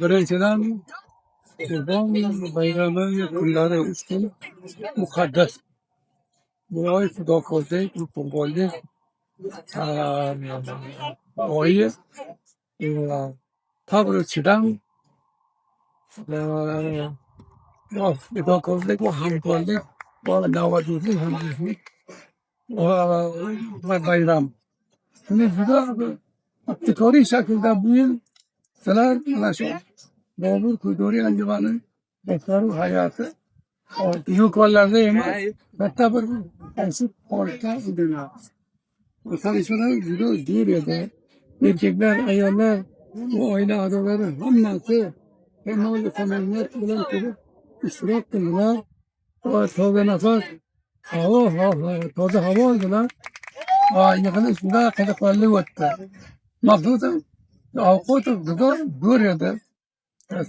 birinchidan Kurban bayramı kunlari uchun muqaddas. Bu oy fidokorlik, qurbonlik oyi. Tabrikchidan fidokorlik va hamkorlik va navbatchilik hamjihatlik va bayram. Shuni juda ibtidoriy shaklda bu yil sizlar mana shu Bobur Kuduriy anjumani rahbari hay'ati yuqorlarda emas, katta bir qaysi holatda o'tadi. Tanishlar juda zo'r edi. Erkaklar, ayollar, bu oila a'zolari hammasi hamma samimiyat bilan kelib ishtirok qildilar va toza nafas toza havo oldilar va yig'ilish juda qiziqarli o'tdi. Maxsusan ovqat juda zo'r edi.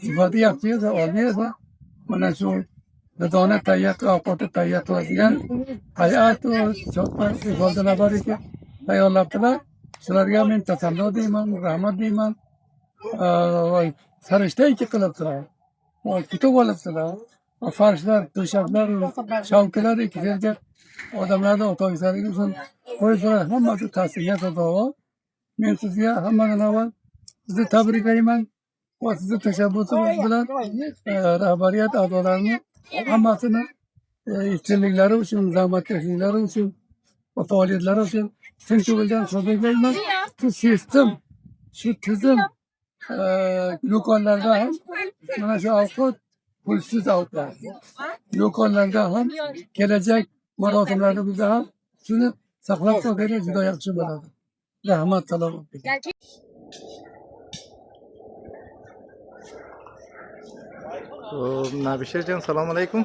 Sifati yaxshi edi, oliy edi. Mana shu nizoni ovqatni tayyor qiladigan hay'at nafar ekan tayyorlabdilar. Shularga men tasanno deyman, rahmat deyman. Sarishta ikki qilibdilar. Kitob olibdilar. Farishlar, to'shaklar, shavkalar ikkilarga odamlarni o'toqishlari uchun qo'ydilar. Hammasi tasdiqga sazovor. Men sizga hammadan avval sizni tabriklayman va sizni tashabbusingiz bilan rahbariyat a'zolarini hammasini ishchiliklari uchun, zahmatkashliklari uchun va faoliyatlari uchun chin ko'ngildan tabriklayman. Shu sistem, shu tizim do'konlarda ham mana shu ovqat pulsiz ovqat. Do'konlarda ham kelajak marosimlarimizda ham shuni saqlab qolsak juda yaxshi bo'ladi. Rahmat, salomat. Nabishirjon, assalomu alaykum.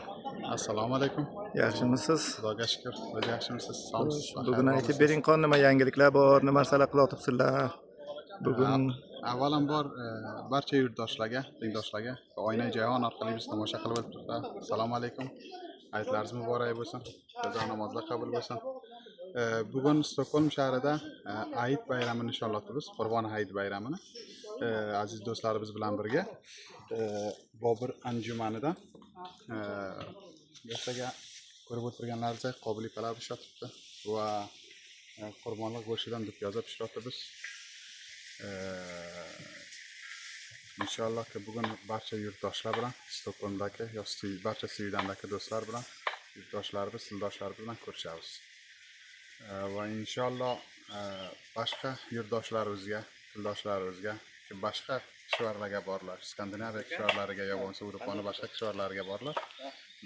Assalomu alaykum. Yaxshimisiz? Xudoga shukr. O'zi yaxshimisiz? Sog'misiz? Bugun aytib bering, nima yangiliklar bor, nima narsalar qilyapsizlar? Bugun avvalambor barcha yurtdoshlarga, tengdoshlarga Oyna Jahon orqali biz tomosha qilib o'tiribdi. Assalomu alaykum. Hayitlaringiz muborak bo'lsin. Qazo namozlar qabul bo'lsin. Bugun Stokgolm shahrida Hayit bayramini nishonlayapmiz. Qurbon Hayit bayramini. Aziz do'stlarimiz bilan birga Bobur anjumanidan ertaga ko'rib o'tirganlaringizdek qobiliy palov pishiribdi va qurbonlik go'shtidan deb yozib pishiribmiz. Inshaalloh bugun barcha yurtdoshlar bilan Stokgolmdagi yoki barcha Svidandagi do'stlar bilan yurtdoshlarimiz, sildoshlarimız bilan ko'rishamiz. Va inshaalloh boshqa yurtdoshlarimizga, tildoshlarimizga, boshqa kishvarlarga borlar, Skandinaviya kishvarlariga yo bo'lmasa Yevropani boshqa kishvarlariga borlar.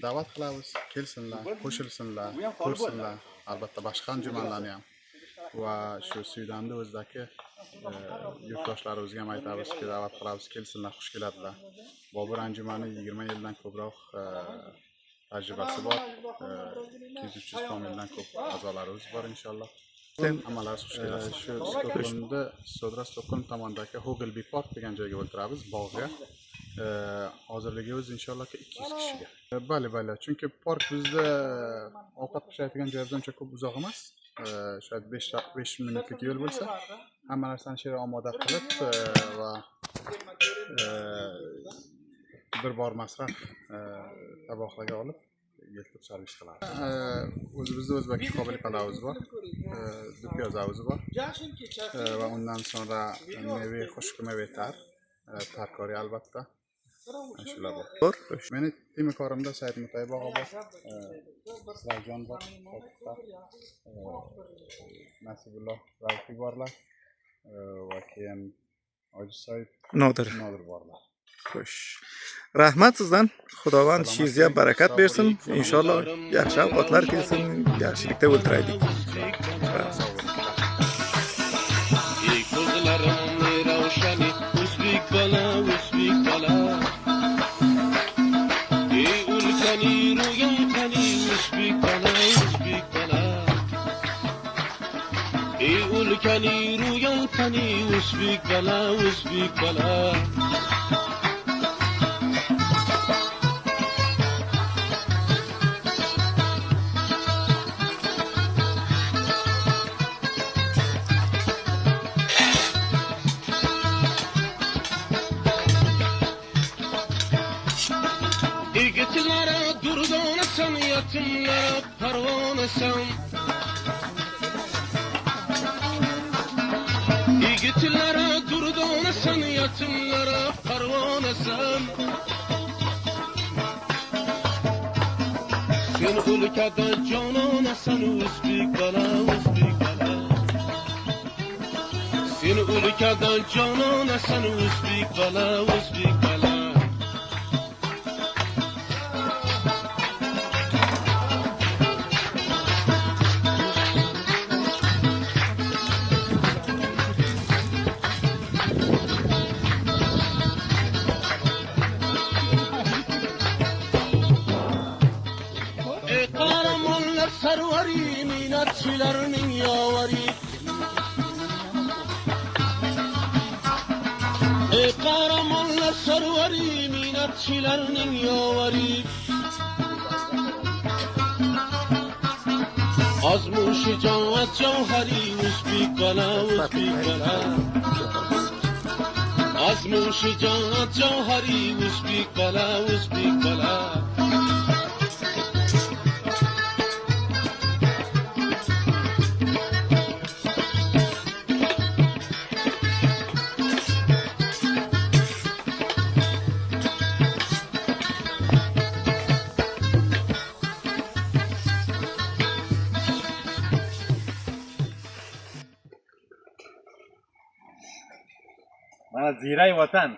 Da'vat qilamiz, kelsinlar, qo'shilsinlar, ko'rsinlar. Albatta boshqa anjumanlarni ham va shu Svidanda o'zidagi yurtdoshlarimizga ham aytamizki, da'vat qilamiz, kelsinlar, xush keladilar. Bobur anjumani 20 yildan ko'proq tajribasi bor. 200-300 tomildan ko'p a'zolarimiz bor inshaalloh. Hammalari xush kelasiz. Shu Stokgolmda, Södra Stokgolm tomonidagi Hogelby Park degan joyga o'tiramiz, bog'ga. Hozirligimiz inshaalloh 200 kishiga. Bali, chunki park bizda ovqat pishiradigan joydan uncha ko'p uzoq emas. Shoyad 5 minutlik yo'l bo'lsa, hamma narsani shu yerga omoda qilib va bir bor masraf taboqlarga olib yetib servis qiladi. O'zimizda o'zbek qobil palovimiz bor, dupyozamiz bor va undan sonra meva, xushki meva tarkori albatta. Shular bor. Meni timokorimda Said Mutayib og'a bor, Sirayjon bor, Nasibulloh Rafiq borlar va keyin Ojisoyev Nodir borlar. Xo'sh. Rahmat sizdan. Xudovand ishingizga barakat bersin. Inshaalloh yaxshi ovqatlar kelsin, yaxshilikda o'ltiraylik. ülkeni rüyan tani Uzbek bala yetimlere pervanesin. Yigitlere durdonesin, yetimlere pervanesin. Sen ülkede cananesin, Özbek bala, Özbek bala. Sen ülkede cananesin, Özbek bala, Özbek bala. Kahramanlar sarvari, minatçilerinin yavari. Kahramanlar sarvari, minatçilerinin yavari. Azmu şicaat cevheri, Özbek bala, Özbek bala. Azmu şicaat cevheri, Özbek bala, Özbek bala. Mana zirai vatan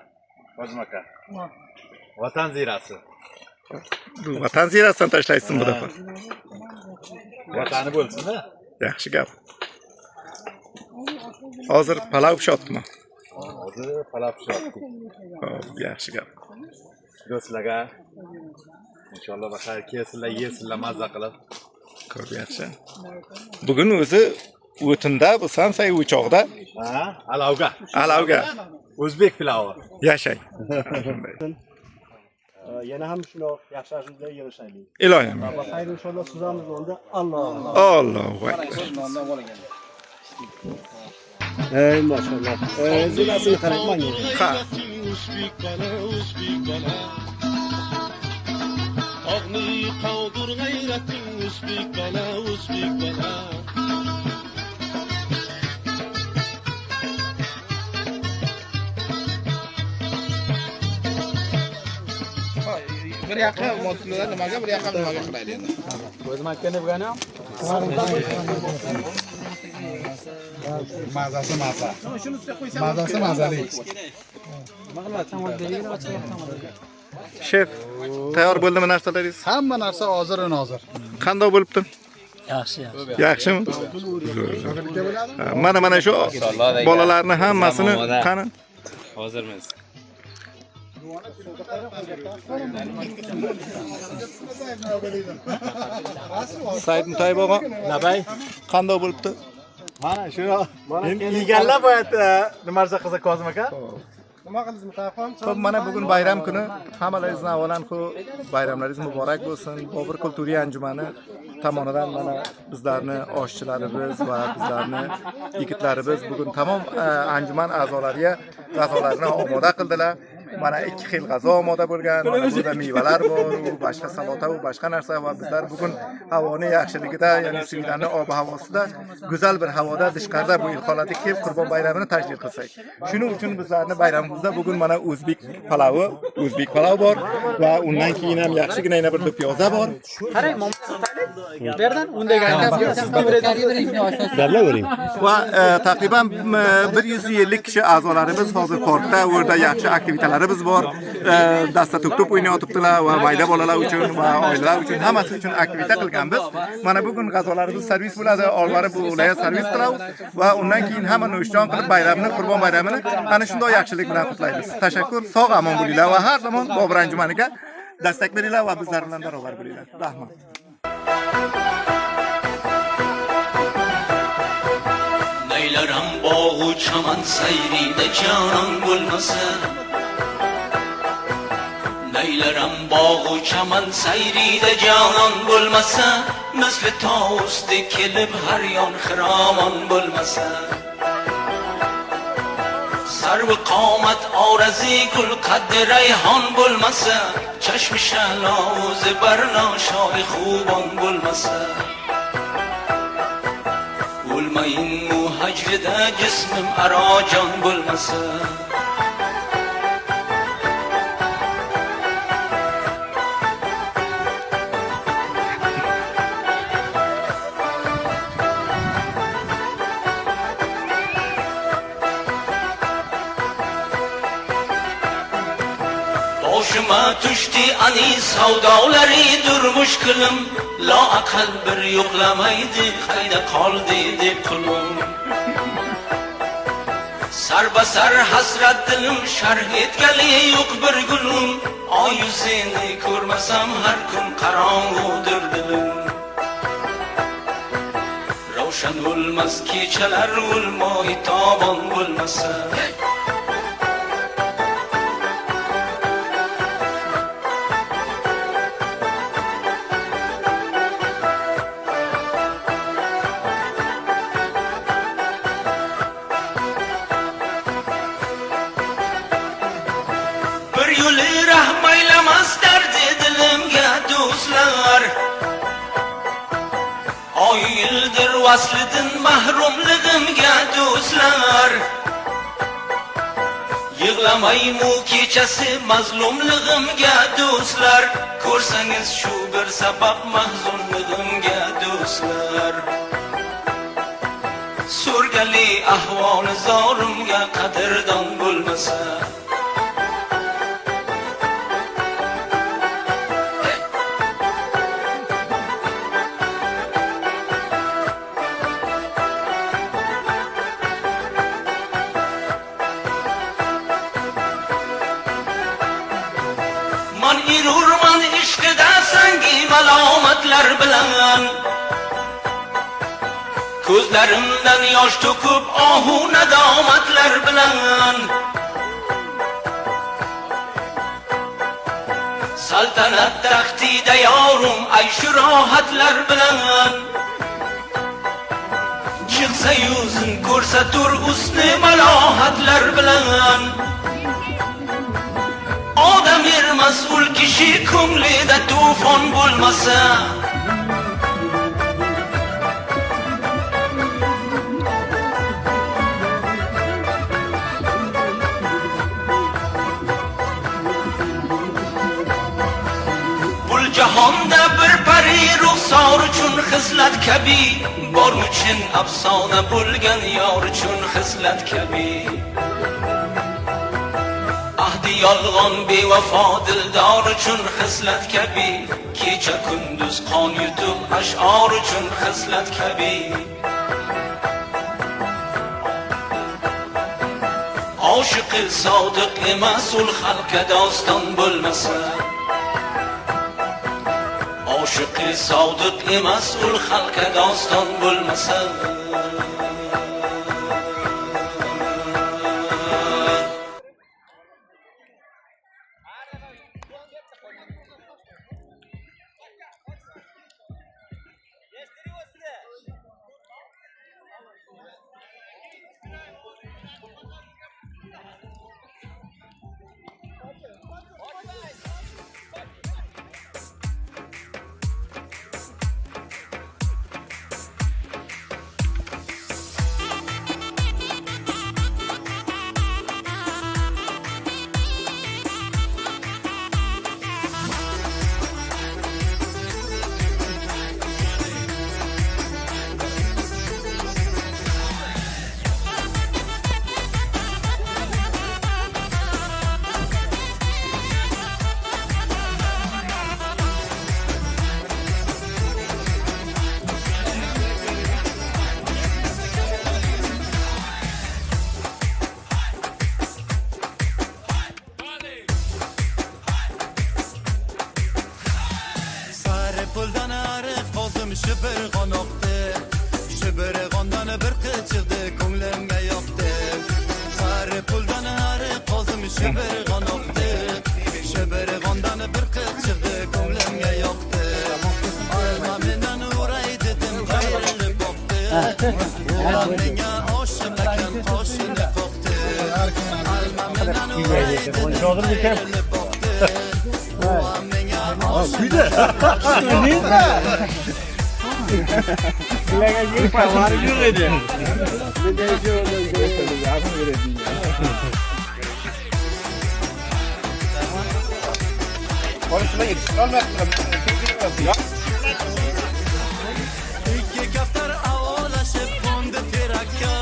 Kozim aka. Vatan zirasi. Bu vatan zirasidan tashlaysiz bu defa. Vatani bo'lsin-da. Yaxshi gap. Hozir palav pishotdimi? Hozir palav pishotdi. Xo'p, yaxshi gap. Do'stlarga inshaalloh baxir kelsinlar, yesinlar mazza qilib. Ko'p yaxshi. Bugun o'zi o'tinda bu samsay o'choqda. Ha, alavga. Alavga. O'zbek pilovi. Yashang. Yana ham shundoq yaxshi ashula yig'ishaylik. Ilohim. Va xayr inshaalloh suzamiz onda. Alloh. Allohu akbar. Ey maşallah. Zilasini qarang mana. Ha. Özbek bala, Özbek bala. Ağni qavdur g'ayrating, Özbek bala, Özbek bala. Bir yoqqa motillar nimaga, bir yoqqa nimaga qilaydi endi. O'zim aytganda bo'lgani ham. Mazasi maza. Mazasi mazali. Shef, tayyor bo'ldimi narsalaringiz? Hamma narsa hozir va hozir. Qanday bo'libdi? Yaxshi. Yaxshimi? Mana shu bolalarni hammasini qani? Hozirmiz. Said Mutayib og'a, Nabay. qanday bo'libdi? Mana shu yegallab bo'yapti. Nima narsa qilsa Kozim aka? Nima qildingiz Mutayxon? Xo'p, mana bugun bayram kuni hammalaringizga avvalan bayramlaringiz muborak bo'lsin. Bobur kulturiy anjumani tomonidan mana bizlarni oshchilarimiz va bizlarni yigitlarimiz bugun tamom anjuman a'zolariga g'azolarni omoda qildilar. Mana 2 xil g'azo omoda bo'lgan. Mana burada mevalar bor, boshqa salota va boshqa narsa va bizlar bugun havoni yaxshiligida, ya'ni Suydanning ob-havosida go'zal bir havoda tashqarida bu ilholatga kelib Qurbon bayramini tashkil qilsak. Shuning uchun bizlarning bayramimizda bugun mana o'zbek palav bor va undan keyin ham yaxshigina yana bir piyoza bor. Qarang, bu yerdan undagi gaplavering. Va taqriban 150 kishi a'zolarimiz hozir portda o'rda yaxshi aktivitalarimiz bor. Dasta to'p o'ynayotibdilar va mayda bolalar uchun va oilalar uchun hammasi uchun aktivita qilganmiz. Mana bugun g'azolarimiz servis bo'ladi, olmari bu viloyat servis qilamiz va undan keyin hamma no'shjon qilib bayramni, Qurbon bayramini ana shunday yaxshilik bilan qutlaymiz. Tashakkur, sog' omon bo'linglar va har zamon Bobur anjumaniga destek beringlar va bizlar bilan barobar bo'linglar. Rahmat. Neylerim bağı çaman seyride canan bulmasın. Neylerim bağı çaman seyride canan bulmasın. Misli tavus dikilib her yan xiraman bulmasın. sarvi qomat orazi gul qaddi rayhon bo'lmasa, chashmi shalozi barno shoyi xubon bo'lmasa, o'lmayin mu hajrida jismim arojon bo'lmasa, boshima tushdi anis savdolari durmush qilim, lo aqal bir yo'qlamaydi qayda qoldi deb qulim. Sarbasar hasrat dilim sharh etgali yo'q bir gulim, oy yuzini ko'rmasam har kun qorong'udir dilim. Ravshan o'lmas kechalar o'lmoy tobon bo'lmasa, yo'li rahmaylamas dardi dilimga do'stlar. Oy yildir vaslidan mahrumligimga do'stlar. Yig'lamaymu kechasi mazlumligimga do'stlar. Ko'rsangiz shu bir sabab mahzunligimga do'stlar. So'rgali ahvoli zorimga qadrdon bo'lmasa, man irurman ishqida sangi malomatlar bilan, ko'zlarimdan yosh to'kib ohu nadomatlar bilan, saltanat taxtida yorum ayshu rohatlar bilan, chiqsa yuzin ko'rsatur husni malohatlar bilan. Odam mas'ul kishi ko'nglida tufon bo'lmasa, bul jahonda bir pari ruxsor uchun xislat kabi, bormuchin afsona bo'lgan yor uchun xislat kabi. Ahdi yolg'on bevafo dildor uchun xislat kabi, kecha kunduz qon yutib ash'or uchun xislat kabi. Oshiqi sodiq emas ul xalqqa doston bo'lmasa, oshiqi sodiq emas ul xalqqa doston bo'lmasa, bir qanoqdi, shu bir qondan bir qichig'di ko'nglimga yoqdi. Sari puldan ari qozim shu bir qanoqdi, shu bir qondan bir qichig'di ko'nglimga yoqdi. Alma mendan uray dedim qayrilib boqdi, ular menga oshim ekan qoshini qoqdi. Şadır dikem. Kuydu. Bilaga bir parvarı yok edi. Konusuna git. İki kaftar avalaşıp kondu tirakka.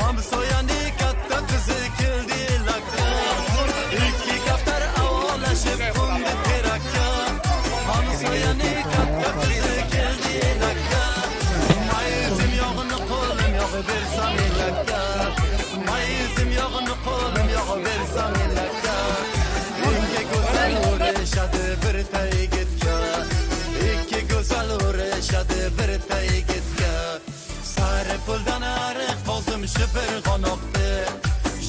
Hamsoyani katta kızı kildi lakka. İki kaftar avalaşıp kondu tirakka. Hamsoyani katta kızı kildi lakka. Mayızım yoğunu kolum yok versam lakka. Mayızım yoğunu kolum yok versam lakka. İki güzel uğraşadı bir tay gitka. İki güzel uğraşadı bir tay gitka. Sarı puldan arıq qoldim şübür qanoqdi.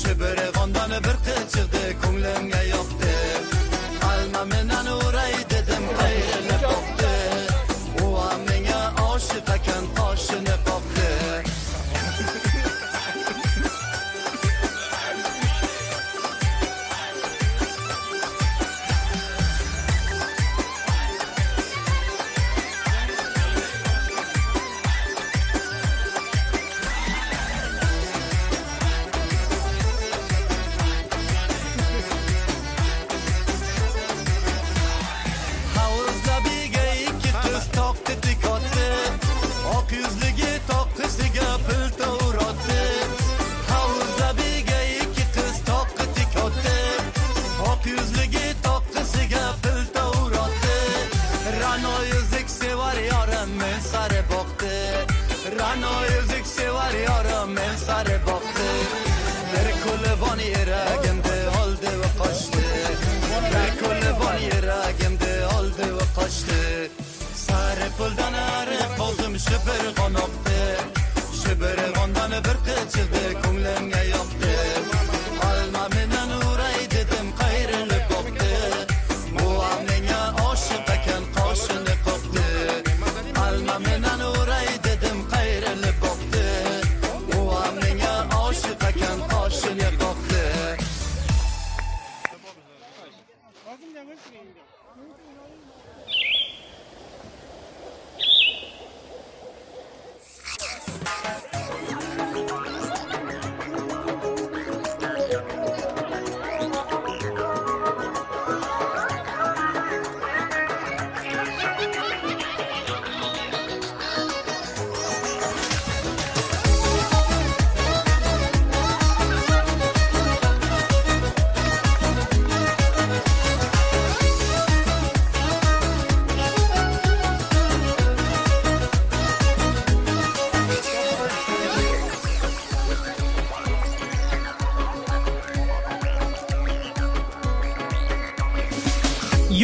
Şübür qondan bir qız chiqdi ko'nglimga yoqdi. Alma menan uray dedim qayrilib boqdi. U ham menga oshiq ekan qoshini qoqdi. Havuzda biga ikki tuz toqdi tikotdi. Oq yuzligi toqisiga pul to'ratdi. Havuzda biga ikki tuz toqdi tikotdi. Oq yuzligi toqisiga pul to'ratdi. Rano yüzük sevar yarim men sari boqdi. Rano yüzük sevar yarim men sari boqdi. Bir kulbon yuragimda oldi va qochdi. Bir kulbon yuragimda oldi va qochdi. Sari puldan ariq qoldim shibir qonoqdi. Shibir qondan bir qiz chiqdi ko'nglimga yoqdi. Alma menan uray dedim qayrilib boqdi. Bu ham menga oshiq ekan qoshini qoqdi. Alma menan uray dedim qayrilib boqdi. Bu ham menga oshiq ekan qoshini qoqdi.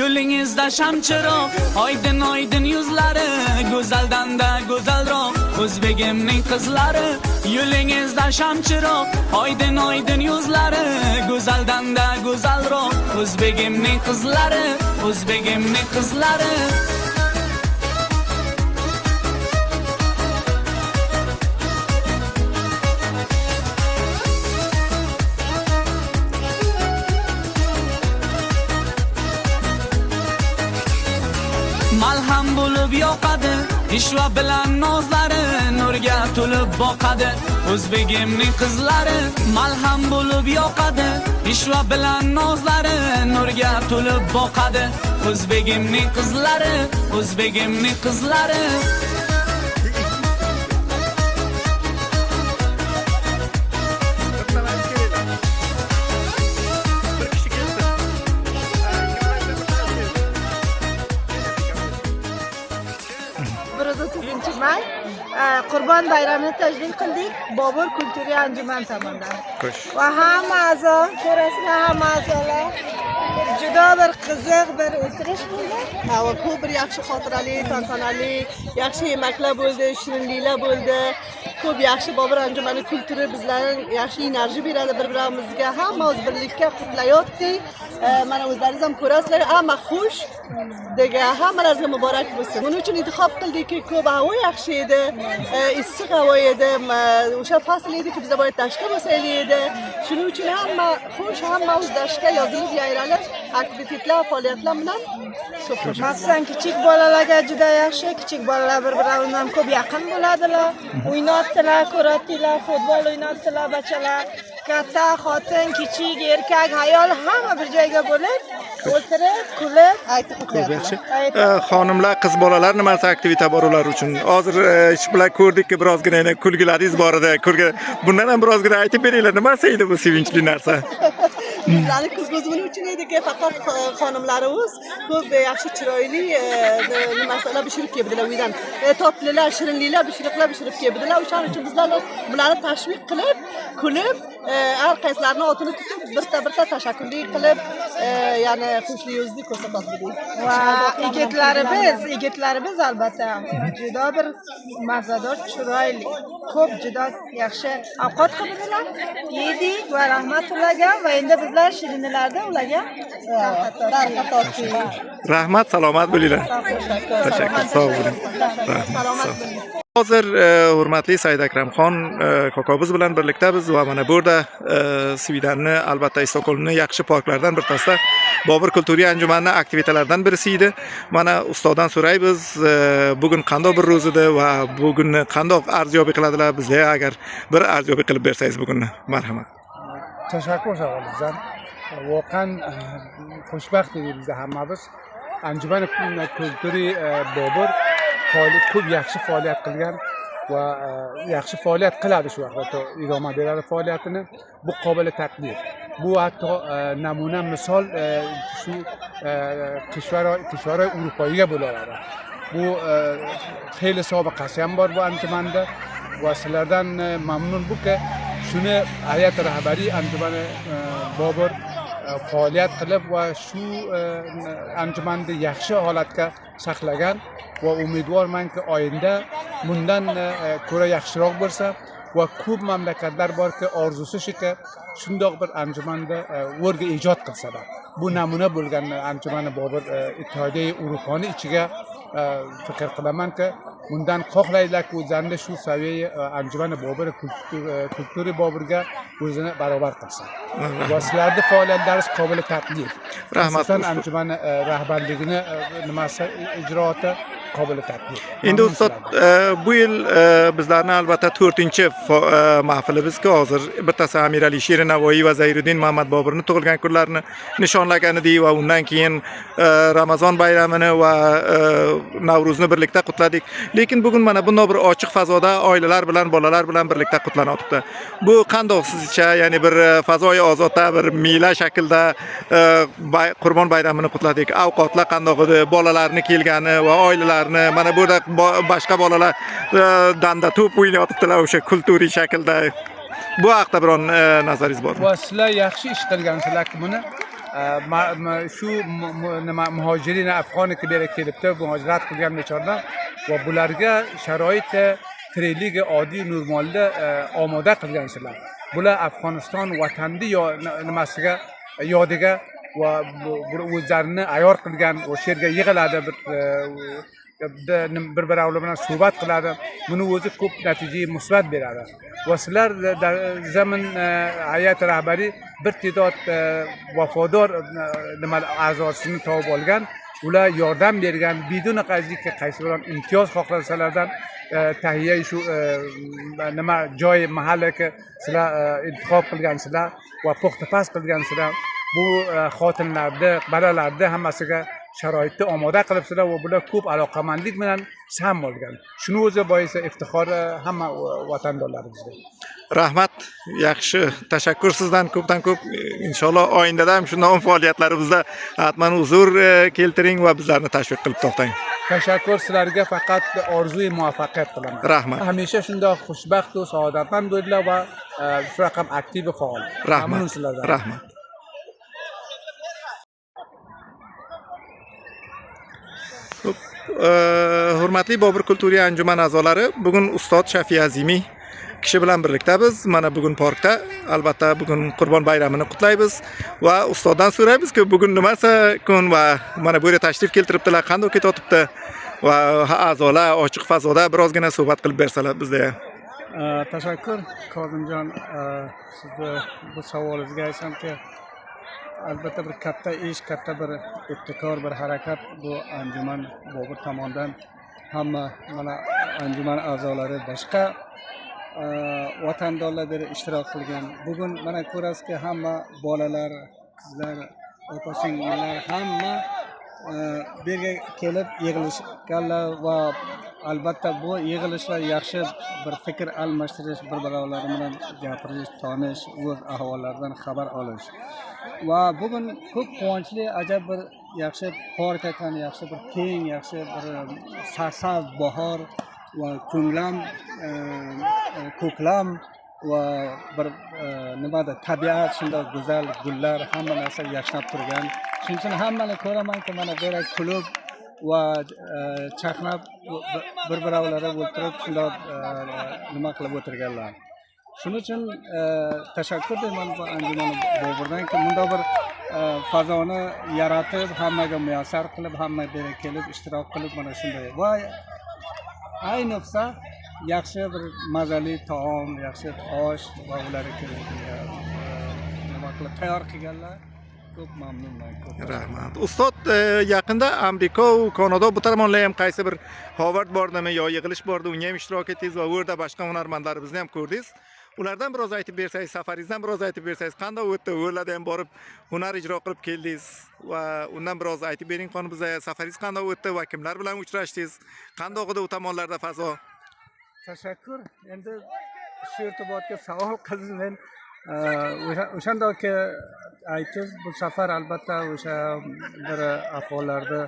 Yo'lingizda shamchiroq, oydin oydin yuzlari, go'zaldan-da go'zalroq o'zbegimning qizlari. Yo'lingizda shamchiroq, oydin oydin yuzlari, go'zaldan-da go'zalroq o'zbegimning qizlari, o'zbegimning qizlari. Malham bo'lib yoqadi, ishva bilan nozlari, nurga to'lib boqadi o'zbegimning qizlari. Malham bo'lib yoqadi, ishva bilan nozlari, nurga to'lib boqadi o'zbegimning qizlari, o'zbegimning qizlari. May Qurbon bayramini tajdid qildik Bobur kulturiy anjuman tomonidan. Va hamma a'zo, ko'rasizlar, hamma a'zolar juda bir qiziq bir o'tirish bo'ldi. Va ko'p bir yaxshi xotirali, tantanali, yaxshi yemaklar bo'ldi, shirinliklar bo'ldi. Ko'p yaxshi Bobur anjumani kulturi bizlarga yaxshi enerji beradi bir-birimizga. Hammamiz birlikda qutlayotdik. Mana o'zlaringiz ham ko'rasizlar, hamma xush degan, hammalaringizga muborak bo'lsin. Buning uchun intixob qildikki, ko'p havo yaxshi edi, issiq havo edi, o'sha fasl edi ki biza boyad dashka bo'lsaydi edi. Shuning uchun hamma xush, hamma o'z dashka yozilib yayralib, aktivitetlar, faoliyatlar bilan ko'p xush. Masalan, kichik bolalarga juda yaxshi, kichik bolalar bir-biridan ko'p yaqin bo'ladilar. O'ynatdilar, ko'ratdilar, futbol o'ynatdilar bachalar. Katta, xotin, kichik, erkak, ayol hamma bir joyga bo'lib, o'tirib, kulib, aytib o'tadilar. Xonimlar, qiz bolalar nimasi aktivita bor ular uchun? Hozir ish bilan ko'rdikki, birozgina kulgilaringiz bor edi. Bundan ham birozgina aytib beringlar, nimasi edi bu sevinchli narsa? Bizlarni ko'zimiz uchun ediki, faqat xonimlarimiz ko'p yaxshi chiroyli nimalar pishirib keldilar uydan. Totlilar, shirinliklar, pishirib keldilar. O'shaning uchun bizlar bularni tashviq qilib, kulib, har qaysilarini otini tutib, birta tashakkurlik qilib, ya'ni xushlikni ko'rsatdik. Va yigitlarimiz albatta juda bir mazador, chiroyli, ko'p juda yaxshi ovqat qildilar. Yedik va rahmat ularga va endi bizlar shirinlarda ularga Rahmat, salomat bo'linglar. Tashakkur, sog' bo'ling. Salomat bo'ling. Hozir hurmatli Said Akramxon kokomiz bilan birliktamiz va mana bu yerda Svidanni, albatta Stokgolmning yaxshi parklaridan bir tasda Bobur kulturiy anjumani aktivitalaridan birisi edi. Mana ustozdan so'raymiz, bugun qanday bir ro'z edi va bugunni qanday arziyobi qiladilar bizga, agar bir arziyobi qilib bersangiz bugunni. Marhamat. Tashakkur sog'lig'ingizdan. Voqean xushbaxt edik biz hammamiz. Anjuman kulturiy Bobur ko'p yaxshi faoliyat qilgan va yaxshi faoliyat qiladi shu vaqtda idoma beradi faoliyatini. Bu qobil taqdir. Bu hatto namuna misol shu kishvaroy Avropaga bo'laradi. Bu xeyli saboqasi ham bor bu anjumanda va sizlardan mamnun buki shuni hay'at rahbariy anjumani Bobur faoliyat qilib va shu anjumanni yaxshi holatga saqlagan va umidvormanki oyinda bundan ko'ra yaxshiroq bo'lsa va ko'p mamlakatlar borki orzusi shuki shundoq bir anjumanda o'rga ijod qilsalar. Bu namuna bo'lgan anjumani Bobur Ittihodiyai Uruponi ichiga fikr qilamanki bundan xohlaydilarki o'zlarini shu saviya anjumani Bobur kulturiy Boburga o'zini barobar qilsin. Va sizlarning faoliyatlaringiz qobil taqdir. Rahmat. Anjumani rahbarligini nimasi ijroati qobil taqdir. Endi ustoz, bu yil bizlarni albatta 4-mahfilimizga hozir bittasi Amir Ali Sher Navoiy va Zayriddin Muhammad Boburning tug'ilgan kunlarini nishonlagan edik va undan keyin Ramazon bayramini va Navro'zni birlikda qutladik. Lekin bugun mana bunday bir ochiq fazoda oilalar bilan, bolalar bilan birlikda qutlanyapti. Bu qanday sizcha, ya'ni bir fazoyi ozodda bir mila shaklda Qurbon bayramini qutladik. Avqatlar qanday edi, bolalarni kelgani va oilalarni, mana bu yerda boshqa bolalar danda to'p o'ynayotibdilar o'sha kulturiy shaklda. Bu haqda biron nazaringiz bormi? Va sizlar yaxshi ish qilgansizlar buni. Shu nima muhojirin afg'oniki beri kelibdi, muhojirat qilgan bechoralar va bularga sharoit tiriklik oddiy normalda omoda qilgansizlar. Bular Afg'oniston vatandi nimasiga yodiga va o'zlarini ayor qilgan, o'sha yerga yig'iladi, bir-biri bilan suhbat qiladi. Buni o'zi ko'p natija musbat beradi. Va sizlar zamin hay'at rahbariy bir ta'dod vafodor a'zosini topib olgan, ular yordam bergan, bidun qaysi bilan imtiyoz xohlasalardan tahiyya shu nima joy mahallaki sizlar intiqob qilgansizlar va puxtapas qilgansizlar. Bu xotinlarni, bolalarni hammasiga sharoitni omoda qilibsizlar va bular ko'p aloqamandlik bilan sam bo'lgan. Shuni o'zi boisa iftixor hamma vatandorlarimizga. Rahmat, yaxshi. Tashakkur sizdan ko'pdan ko'p. Inshaalloh oyindada ham shunday faoliyatlarimizda hatman huzur keltiring va bizlarni tashviq qilib to'xtang. Tashakkur, sizlarga faqat orzu muvaffaqiyat qilaman. Rahmat. Hamisha shunday xushbaxt va saodatmand bo'linglar va shu raqam aktiv va faol. Rahmat. Rahmat. Hurmatli Bobur kulturiy anjuman a'zolari, bugun ustoz Shafiy Azimiy kishi bilan birliktamiz. Mana bugun parkda, albatta bugun Qurbon bayramini qutlaymiz va ustozdan so'raymiz-ku bugun nimasi kun va mana bu yerga tashrif keltiribdilar, qanday ketayotibdi va a'zolar ochiq fazoda birozgina suhbat qilib bersalar bizda. Tashakkur Kozimjon, sizni bu savolingizga aytsam-ki, albatta bir katta ish, katta bir ibtikor, bir harakat bu anjuman Bobur tomonidan hamma mana anjuman a'zolari boshqa vatandoshlar ishtirok qilgan. Bugun mana ko'rasizki, hamma bolalar, qizlar, opa-singillar hamma bu yerga kelib yig'ilishganlar va albatta bu yig'ilishlar yaxshi bir fikr almashtirish, bir-birlari bilan gapirish, tonish, o'z ahvollaridan xabar olish. Va bugun ko'p quvonchli, ajab bir yaxshi park ekan, yaxshi bir keng, yaxshi bir sarsav bahor va ko'nglam, ko'klam va bir nimada tabiat shunday go'zal gullar, hamma narsa yashnab turgan. Shuning uchun hammani ko'ramanki, mana bu yerga kulib va chaqnab bir-birlari o'tirib shunday nima qilib o'tirganlar. Shuning uchun tashakkur deyman bu anjuman Boburdanki, bunday bir fazoni yaratib, hammaga muyassar qilib, hamma bu yerga kelib ishtirok qilib mana shunday va ayniqsa yaxshi bir mazali taom, yaxshi osh va ularga nima qilib tayyor qilganlar. Ko'p mamnunman. Rahmat. Ustod, yaqinda Amerika va Kanada bu tomonlar ham qaysi bir Harvard bordimi yo yig'ilish bordi, unga ham ishtirok etdingiz va u yerda boshqa hunarmandlarimizni ham ko'rdingiz. Ulardan biroz aytib bersangiz, safaringizdan biroz aytib bersangiz, qanday o'tdi? Ularga ham borib hunar ijro qilib keldingiz va undan biroz aytib bering qoni bizga. Safaringiz qanday o'tdi va kimlar bilan uchrashdingiz? Qanday o'tdi u tomonlarda fazo? Tashakkur. Endi shu irtibotga savol qildingiz. Men o'shandaki aytdingiz, bu safar albatta o'sha bir ahvollarda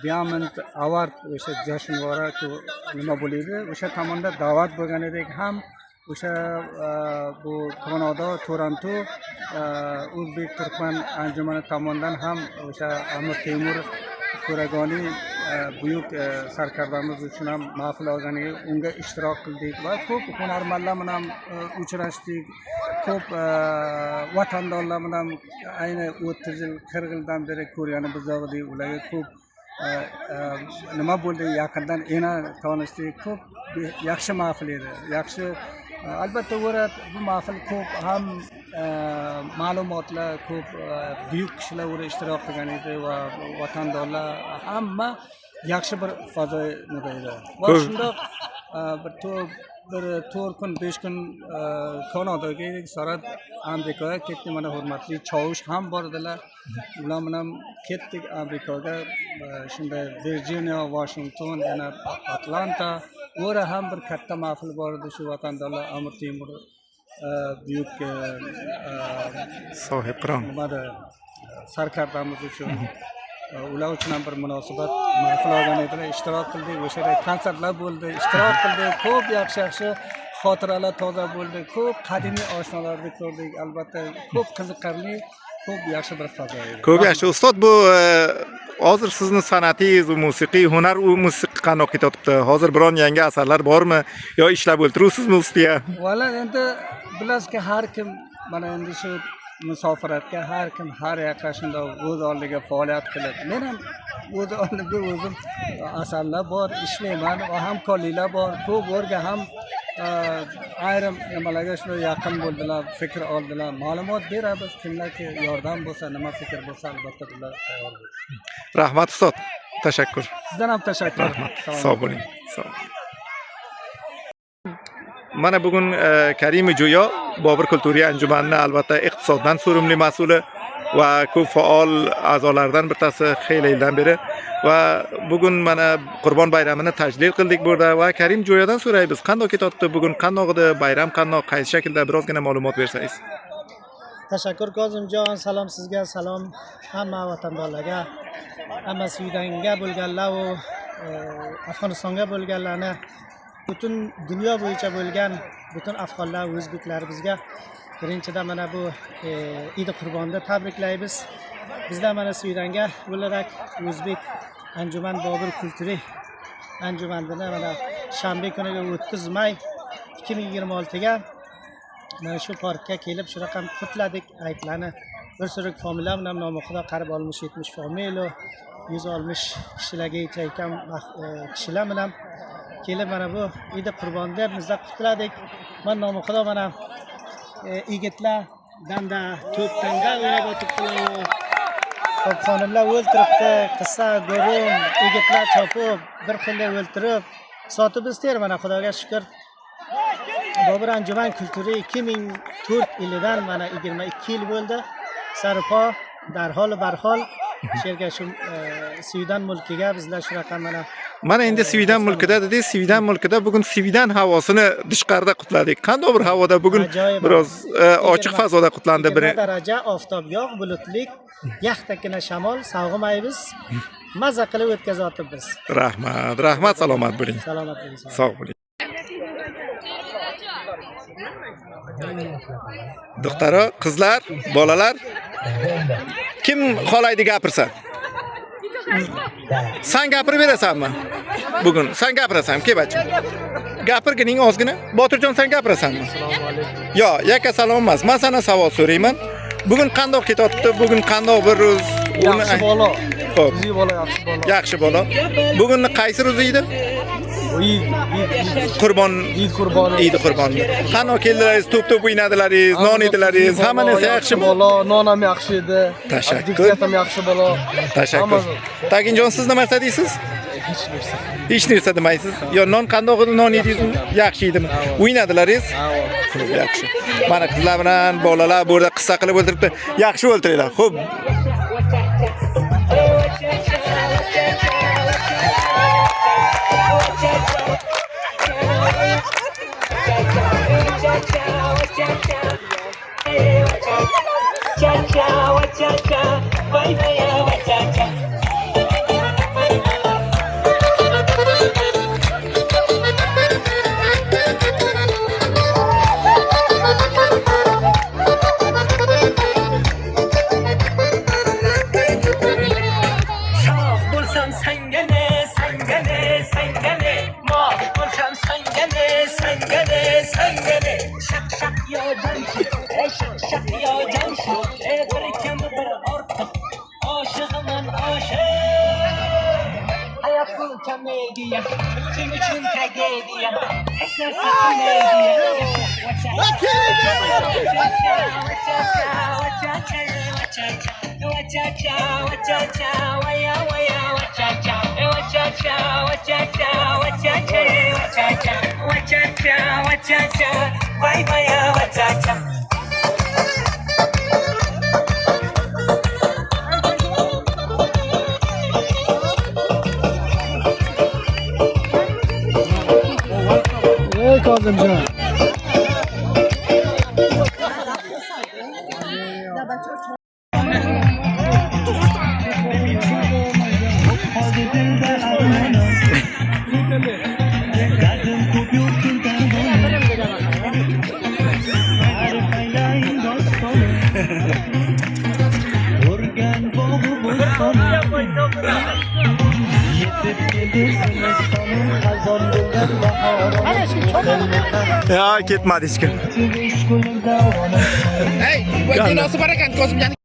Diamond Award o'sha jashnvora nima bo'ladi, o'sha tomonda da'vat bo'lgan edik. Ham o'sha bu Kanada, Toronto O'zbek Turkman anjumani tomonidan ham o'sha Amir Temur Ko'ragoni buyuk sarkardamiz uchun ham mahfil organiga unga ishtirok qildik va ko'p hunarmandlar bilan uchrashdik. Ko'p vatandoshlar bilan ayni 30 yil, 40 yildan beri ko'rganimiz yo'q. Ularga ko'p nima bo'ldi, yaqindan yana tanishdik. Ko'p yaxshi mahfil edi. Yaxshi albatta bu mahfil ko'p ham ma'lumotlar, ko'p buyuk kishilar ura ishtirok qilgan edi va vatandoshlar hamma yaxshi bir fazoda edi. Va shundoq bir 4 kun, 5 kun Kanadaga edik, Sarat Amerikaga ketdik. Mana hurmatli Chavush ham bordilar. Ular bilan ketdik Amerikaga. Shunday Virginia, Washington, yana Atlanta. Ora ham bir katta mahfil bor edi. Shu vatandoshlar Amir Temur buyuk sohib qiron sarkardamiz uchun ular uchun ham bir munosabat mahfil olgan edilar. Ishtirok qildik. O'sha konsertlar bo'ldi, ishtirok qildik. Ko'p yaxshi xotiralar toza bo'ldi. Ko'p qadimiy oshnalarni ko'rdik. Albatta ko'p qiziqarli, ko'p yaxshi bir fazo edi. Ko'p yaxshi. Ustod, bu hozir sizni san'atingiz, musiqiy hunar, musiqa qanday ketayapti? Hozir biron yangi asarlar bormi yo ishlab o'tiribsizmi ustiga? Valla endi bilasizki, har kim mana endi shu musofiratga har kim har yoqqa shunday o'z oldiga faoliyat qilib, men ham o'z oldimga o'zim asarlar bor, ishlayman va hamkorliklar bor. Ko'p o'rga ham ayrim nimalarga shunday yaqin bo'ldilar, fikr oldilar, ma'lumot beramiz. Kimlarga yordam bo'lsa, nima fikr bo'lsa, albatta bular tayyor bo'ladi. Rahmat ustod. Tashakkur. Sizdan ham tashakkur. Sog' bo'ling. Sog' bo'ling. Mana bugun Karim Jo'yo Bobur kulturiy anjumanining albatta iqtisoddan so'rimli mas'uli va ko'p faol a'zolaridan bittasi xeyli yildan beri va bugun mana Qurbon bayramini tajdid qildik burada va Karim Jo'yodan so'raymiz, qanday ketyapti bugun, qanday edi bayram, qanday, qaysi shaklda birozgina ma'lumot bersangiz. Tashakkur Kozimjon, salom sizga, salom hamma vatandoshlarga, hamma Suyidanga bo'lganlar va Afg'onistonga bo'lganlarni, butun dunyo bo'yicha bo'lgan butun afg'onlar, o'zbeklar bizga birinchidan mana bu Eid Qurbonni tabriklaymiz. Bizlar mana Suyidanga bo'larak o'zbek anjuman Bobur kulturiy anjumanini mana shanba kuniga 30 may 2026 ga mana shu parkka kelib shu raqam qutladik. Aytlarni bir suruq familiya bilan nomi xudo qarib olmush 70 familya 160 kishilarga yetayotgan kishilar bilan kelib mana bu Eid Qurbonni bizda qutladik. Men nomi Xudo mana yigitlar danda to'ptanga o'ynab o'tibdilar. Ko'p xonimlar o'ltiribdi, qissa, go'rim, yigitlar chopib, bir xilda o'ltirib, sotib istar mana Xudoga shukr. Bobur anjuman kulturi 2004 yilidan mana 22 yil bo'ldi. Sarpo darhol barhol sherga shu Svidan mulkiga bizlar shu raqam mana endi Svidan mulkida dedingiz, Svidan mulkida bugun Svidan havosini tashqarida qutladik. Qanday bir havoda bugun biroz ochiq fazoda qutlandi. 1 daraja oftob yo'q, bulutlik, yaxtakina shamol, sog'maymiz. Maza qilib o'tkazayotibmiz. Rahmat, salomat bo'ling. Salomat bo'ling. Sog' bo'ling. Doktor, qizlar, bolalar kim xohlaydi gapirsa? Sen gapirib berasanmi? Bugun sen gapirasan, kebachi. Gapirgining ozgina. Botirjon, sen gapirasanmi? Yo, yakka salom emas. Men sana savol so'rayman. Bugun qanday ketyapti? Bugun qanday bir ro'z? Yaxshi bola. Xo'p. Yaxshi bola, yaxshi bola. Yaxshi bola. Bugunni qaysi ro'z edi? Qurbon. Eid Qurboni. Qanday keldilaringiz? To'p o'ynadilaringiz, non yedilaringiz, hamma narsa yaxshi bola, non ham yaxshi edi. Tashakkur. Ham yaxshi bola. Tashakkur. Taginjon, siz nima deysiz? Hech narsa demaysiz. Yo, non qanday non yedingizmi? Yaxshi edimi? O'ynadilaringiz? Xo'p, yaxshi. Mana qizlar bilan bolalar bu yerda qissa qilib o'tiribdi. Yaxshi o'ltiringlar. Xo'p. Ey Kazımcan. Ya ketmadi hech kim. Hey, bu dinasi bor ekan, Kozimjon.